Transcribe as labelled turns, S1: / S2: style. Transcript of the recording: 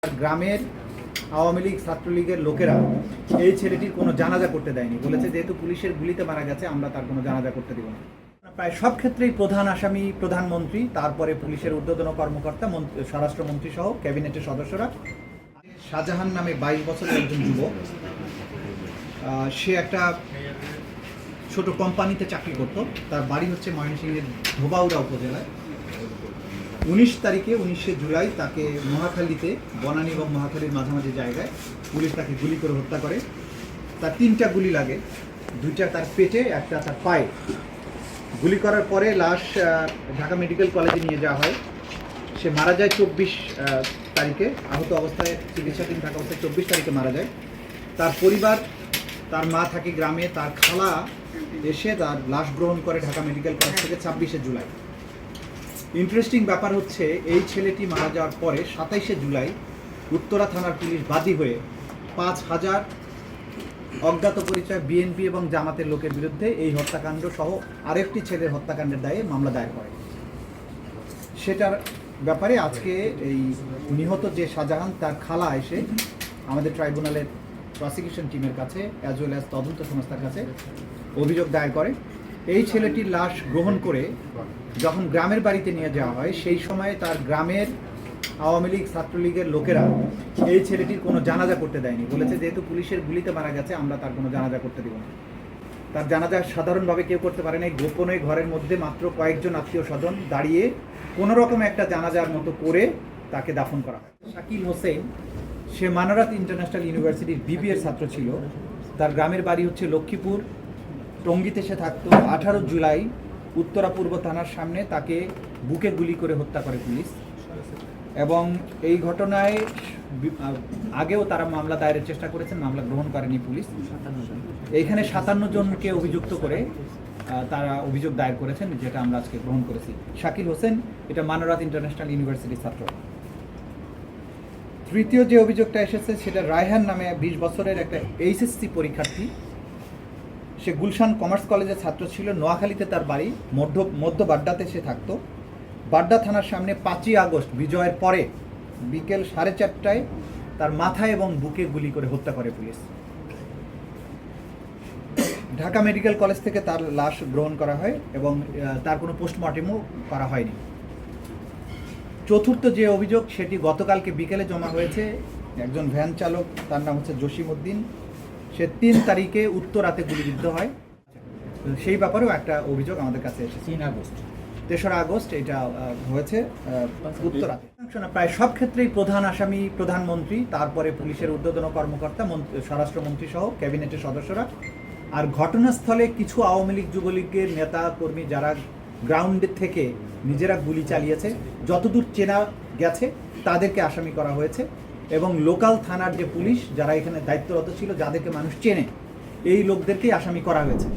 S1: গ্রামের আওয়ামী লীগ ছাত্রলীগের লোকেরা এই ছেলেটির কোনো জানাজা করতে দেয়নি, বলেছে যেহেতু পুলিশের গুলিতে মারা গেছে আমরা তার কোনো জানাজা করতে দিব না। প্রায় সব ক্ষেত্রেই প্রধান আসামি প্রধানমন্ত্রী, তারপরে পুলিশের ঊর্ধ্বতন কর্মকর্তা, স্বরাষ্ট্রমন্ত্রী সহ ক্যাবিনেটের সদস্যরা। শাহজাহান নামে 22 বছরের একজন যুবক, সে একটা ছোট কোম্পানিতে চাকরি করত। তার বাড়ি হচ্ছে ময়মনসিংহের ধোবাউড়া উপজেলায়। 19 জুলাই তাকে মহাখালীতে, বনানী এবং মহাখালীর মাঝামাঝি জায়গায় পুলিশ তাকে গুলি করে হত্যা করে। তার 3টা গুলি লাগে, 2টা তার পেটে, একটা তার পায়ে। গুলি করার পরে লাশ ঢাকা মেডিকেল কলেজে নিয়ে যাওয়া হয়। সে মারা যায় 24 তারিখে, আহত অবস্থায় চিকিৎসাধীন থাকা অবস্থায় 24 তারিখে মারা যায়। তার পরিবার, তার মা থাকে গ্রামে, তার খালা এসে তার লাশ গ্রহণ করে ঢাকা মেডিকেল কলেজ থেকে 26 জুলাই। ইন্টারেস্টিং ব্যাপার হচ্ছে, এই ছেলেটি মারা যাওয়ার পরে 27 জুলাই উত্তরা থানার পুলিশ বাদী হয়ে 5000 অজ্ঞাত পরিচয় বিএনপি এবং জামাতের লোকের বিরুদ্ধে এই হত্যাকাণ্ড সহ আরেকটি ছেলের হত্যাকাণ্ডের দায়ে মামলা দায়ের করে। সেটার ব্যাপারে আজকে এই নিহত যে শাহজাহান, তার খালা এসে আমাদের ট্রাইব্যুনালের প্রসিকিউশন টিমের কাছে অ্যাজ ওয়েল অ্যাজ তদন্ত সংস্থার কাছে অভিযোগ দায়ের করে। এই ছেলেটির লাশ গ্রহণ করে যখন গ্রামের বাড়িতে নিয়ে যাওয়া হয়, সেই সময় তার গ্রামের আওয়ামী লীগ ছাত্রলীগের লোকেরা এই ছেলেটির কোনো জানাজা করতে দেয়নি, বলেছে যেহেতু পুলিশের গুলিতে মারা গেছে আমরা তার কোনো জানাজা করতে দিব না। তার জানাজা সাধারণভাবে কেউ করতে পারে নাই, গোপনে ঘরের মধ্যে মাত্র কয়েকজন আত্মীয় স্বজন দাঁড়িয়ে কোনো রকম একটা জানাজার মতো করে তাকে দাফন করা হয়। শাকিল হোসেন, সে মানারাত ইন্টারন্যাশনাল ইউনিভার্সিটির বিবিএর ছাত্র ছিল। তার গ্রামের বাড়ি হচ্ছে লক্ষ্মীপুর, টঙ্গীতে সে থাকতো। 18 জুলাই উত্তরা পূর্ব থানার সামনে তাকে বুকে গুলি করে হত্যা করে পুলিশ। এবং এই ঘটনায় আগেও তারা মামলা দায়েরের চেষ্টা করেছেন, মামলা গ্রহণ করেনি পুলিশ। এইখানে 57 জনকে অভিযুক্ত করে তারা অভিযোগ দায়ের করেছেন, যেটা আমরা আজকে গ্রহণ করেছি। শাকিল হোসেন এটা মানারাত ইন্টারন্যাশনাল ইউনিভার্সিটির ছাত্র। তৃতীয় যে অভিযোগটা এসেছে সেটা রায়হান নামে 20 বছরের একটা এইচএসসি পরীক্ষার্থী। সে গুলশান কমার্স কলেজের ছাত্র ছিল। নোয়াখালীতে তার বাড়ি, মধ্য বাড্ডাতে সে থাকতো। বাড্ডা থানার সামনে 5ই আগস্ট বিজয়ের পরে বিকেল 4:30টায় তার মাথায় এবং বুকে গুলি করে হত্যা করে পুলিশ। ঢাকা মেডিকেল কলেজ থেকে তার লাশ গ্রহণ করা হয় এবং তার কোনো পোস্টমর্টেমও করা হয়নি। চতুর্থ যে অভিযোগ, সেটি গতকালকে বিকেলে জমা হয়েছে। একজন ভ্যান চালক, তার নাম হচ্ছে জসিম উদ্দিন, সে 3 তারিখে উত্তরাতে গুলিবিদ্ধ হয়। সেই ব্যাপারেও একটা অভিযোগ আমাদের কাছে এসেছে। 3 আগস্ট এটা হয়েছে উত্তরাতে। প্রায় সব ক্ষেত্রেই প্রধান আসামি প্রধানমন্ত্রী, তারপরে পুলিশের ঊর্ধ্বতন কর্মকর্তা, স্বরাষ্ট্রমন্ত্রী সহ ক্যাবিনেটের সদস্যরা। আর ঘটনাস্থলে কিছু আওয়ামী লীগ যুবলীগের নেতা কর্মী যারা গ্রাউন্ডে থেকে নিজেরা গুলি চালিয়েছে, যতদূর চেনা গেছে তাদেরকে আসামি করা হয়েছে। এবং লোকাল থানার যে পুলিশ যারা এখানে দায়িত্বরত ছিল, যাদেরকে মানুষ চেনে, এই লোকদেরকেই আসামি করা হয়েছে।